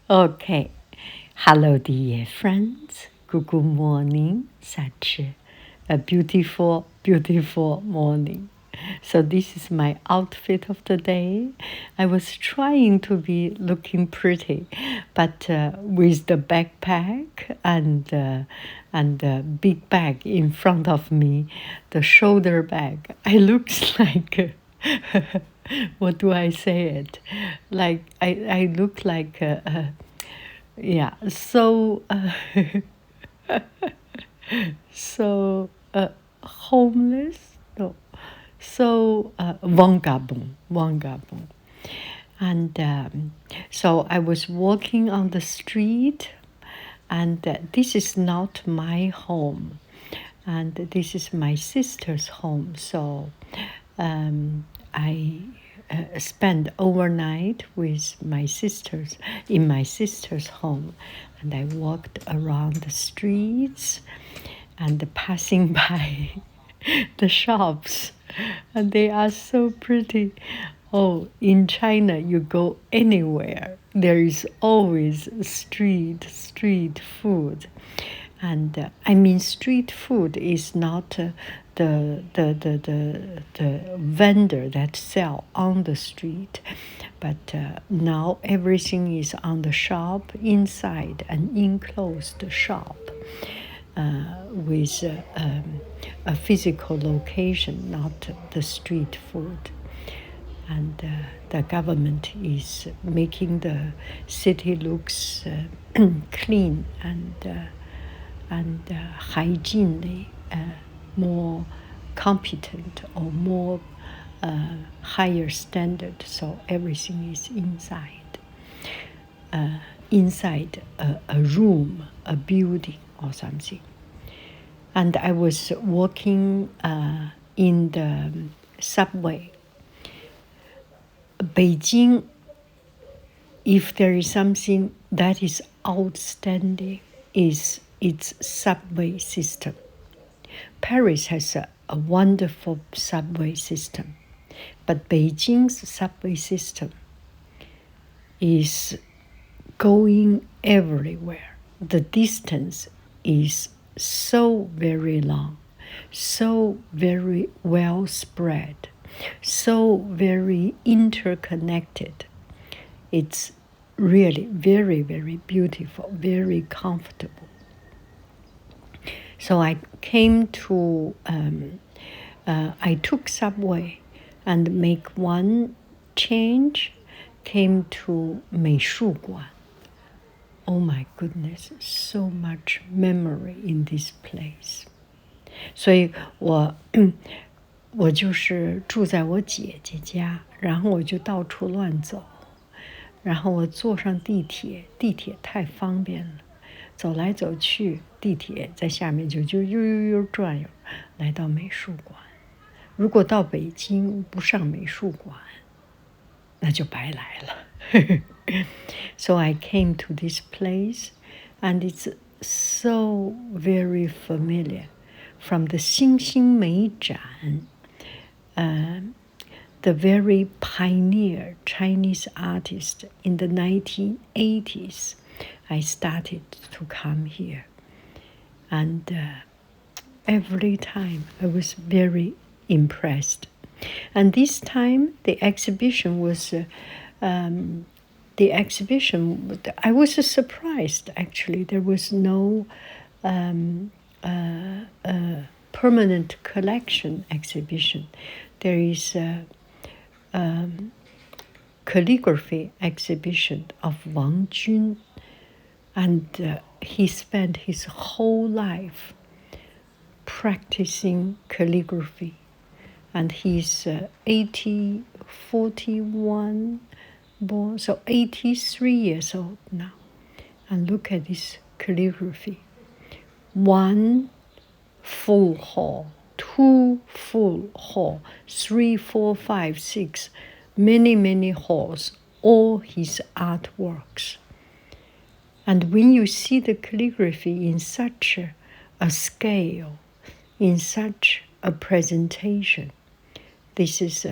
Okay. Hello, dear friends. Good morning. Such a beautiful, beautiful morning. So this is my outfit of the day. I was trying to be looking pretty, but with the backpack and the big bag in front of me, the shoulder bag, I looked like what do I say it? Like I look like yeah, so so homeless, no, so vagabond. And so I was walking on the street, and this is not my home, and this is my sister's home. So I spent overnight with my sisters in my sister's home, and I walked around the streets and passing by the shops, and they are so pretty. Oh, in China, you go anywhere, there is always street food. And I mean, street food is not the vendor that sell on the street, but now everything is on the shop inside, an enclosed shop with a physical location, not the street food. And the government is making the city looks clean and hygienely more competent or more higher standard. So everything is inside a room, a building or something. And I was walking in the subway. Beijing, if there is something that is outstanding, is its subway system. Paris has a wonderful subway system, but Beijing's subway system is going everywhere. The distance is so very long, so very well spread, so very interconnected. It's really very, very beautiful, very comfortable. So I came to, I took subway and make one change, came to 美术馆. Oh my goodness, so much memory in this place. 所以我就是住在我姐姐家，然后我就到处乱走，然后我坐上地铁，地铁太方便了，走来走去，地铁在下面就悠转悠，来到美术馆。如果到北京不上美术馆，那就白来了。So I came to this place, and it's so very familiar. From the 星星美展, the very pioneer Chinese artist in the 1980s, I started to come here. And every time I was very impressed. And this time the exhibition was, I was surprised actually. There was no permanent collection exhibition. There is a calligraphy exhibition of Wang Jun, and he spent his whole life practicing calligraphy, and he's 41 born, so 83 years old now. And look at this calligraphy. 1 full hall, 2 full hall, 3, 4, 5, 6, many halls, all his artworks. And when you see the calligraphy in such a scale, in such a presentation, this is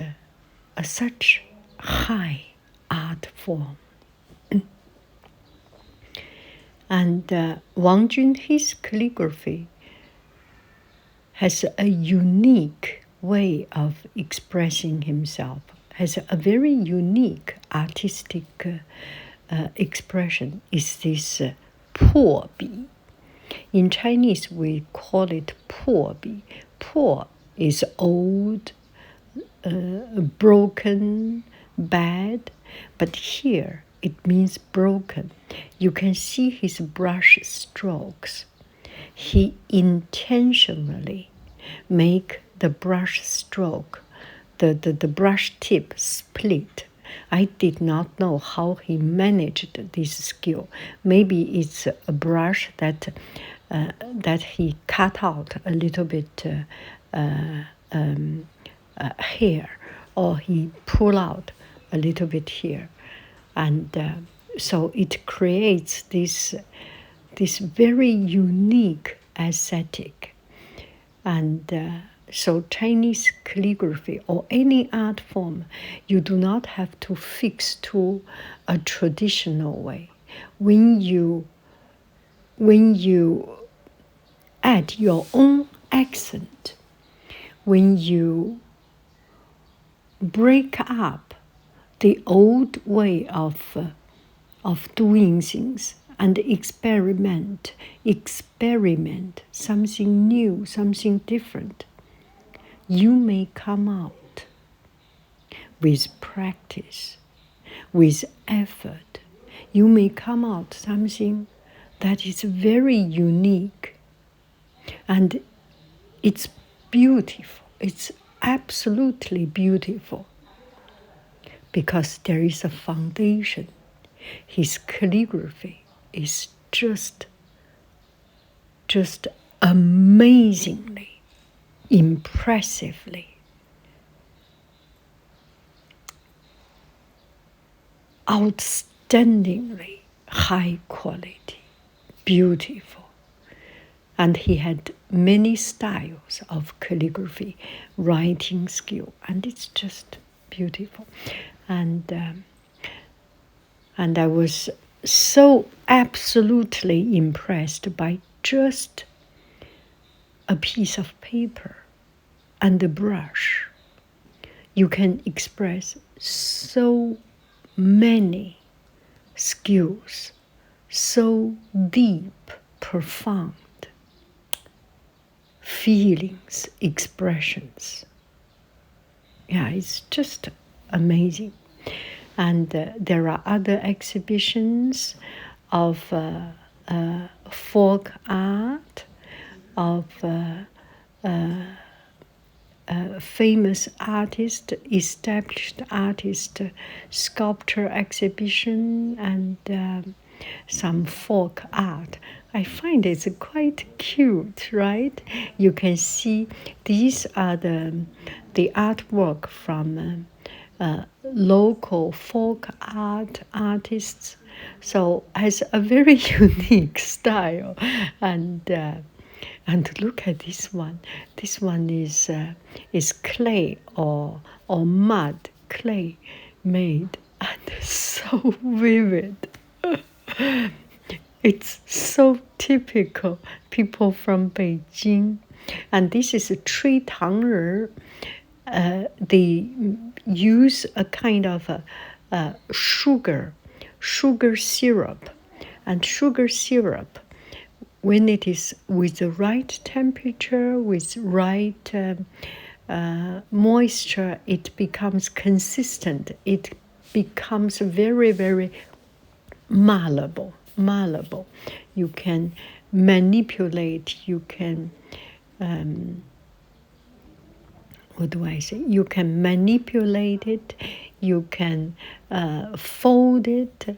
such high art form. And Wang Jun, his calligraphy has a unique way of expressing himself, has a very unique artistic expression, is this 破笔. In Chinese, we call it 破笔. 破 is old, broken, bad, but here it means broken. You can see his brush strokes. He intentionally make the brush stroke, the brush tip split. I did not know how he managed this skill. Maybe it's a brush that he cut out a little bit hair, or he pull out a little bit here, and so it creates this very unique aesthetic. And so Chinese calligraphy or any art form, you do not have to fix to a traditional way. When you add your own accent, when you break up the old way of doing things and experiment something new, something different, you may come out with practice, with effort. You may come out something that is very unique, and it's beautiful. It's absolutely beautiful because there is a foundation. His calligraphy is just amazingly, impressively, outstandingly high quality, beautiful. And he had many styles of calligraphy, writing skill, and it's just beautiful. And I was so absolutely impressed by just a piece of paper and a brush. You can express so many skills, so deep, profound feelings, expressions. Yeah, it's just amazing. And there are other exhibitions of folk art, of famous artist, established artist, sculpture exhibition, and some folk art. I find it's quite cute, right? You can see these are the artwork from local folk art artists. So has a very unique style, and look at this one. This one is clay or mud clay made, and so vivid. It's so typical people from Beijing, and this is a 吹糖人. They use a kind of sugar syrup, and sugar syrup, when it is with the right temperature, with right moisture, it becomes consistent. It becomes very, very malleable. You can manipulate. You can what do I say? You can manipulate it. You can fold it,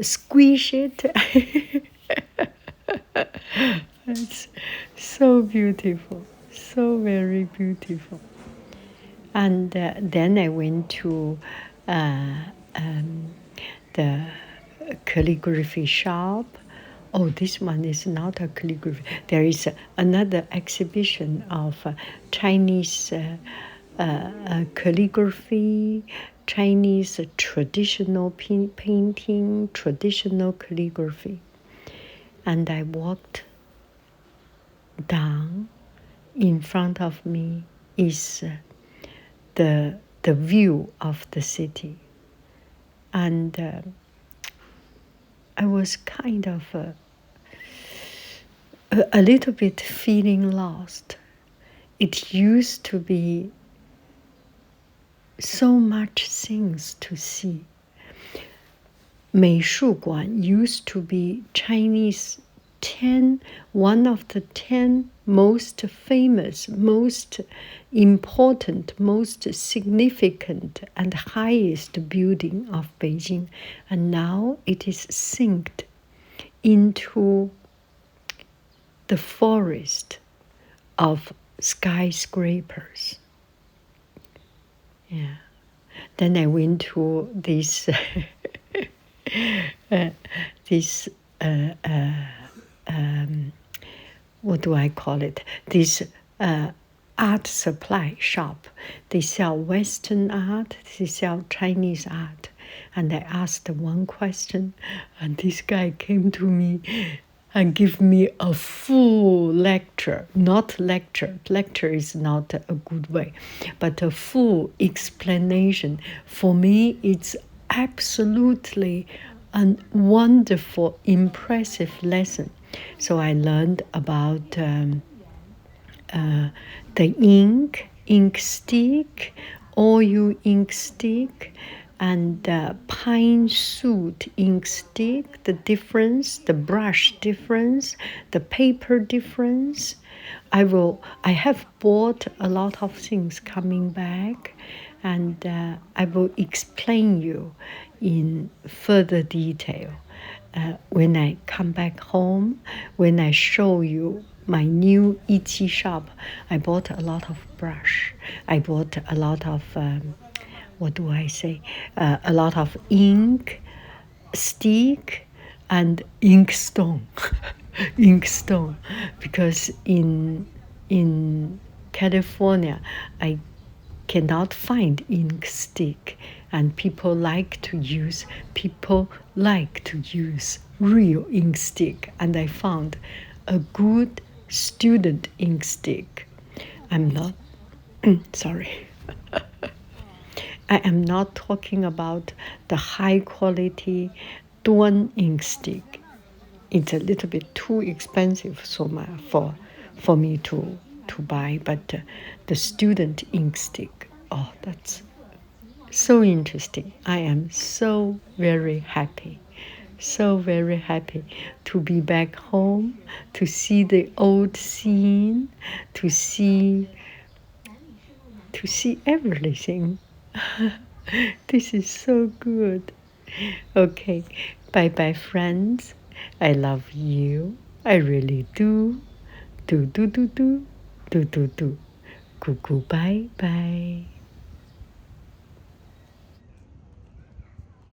squish it. It's so beautiful, so very beautiful. And then I went to the calligraphy shop. Oh, this one is not a calligraphy. There is another exhibition of Chinese calligraphy, Chinese traditional painting, traditional calligraphy. And I walked down. In front of me is the view of the city. And I was kind of a little bit feeling lost. It used to be so much things to see. 美术馆 used to be Chinese one of the 10 most famous, most important, most significant and highest building of Beijing. And now it is synced into the forest of skyscrapers. Yeah. Then I went to this what do I call it? This art supply shop. They sell Western art, they sell Chinese art. And I asked one question, and this guy came to me and gave me a full lecture. Not lecture. Lecture is not a good way, but a full explanation. For me, it's absolutely a wonderful, impressive lesson. So I learned about the ink stick, oil ink stick, and pine soot ink stick, the difference, the brush difference, the paper difference. I have bought a lot of things coming back, and I will explain you in further detail when I come back home, when I show you my new Ichi shop. I bought a lot of brush. I bought a lot of a lot of ink stick and inkstone. Inkstone, because in California I cannot find ink stick, and people like to use real ink stick, and I found a good student ink stick. I'm not sorry. I am not talking about the high quality Duan ink stick. It's a little bit too expensive for me to buy, but the student ink stick, oh, that's so interesting. I am so very happy to be back home, to see the old scene, to see everything. This is so good. Okay, bye-bye, friends. I love you. I really do. Do. Cuckoo, bye-bye.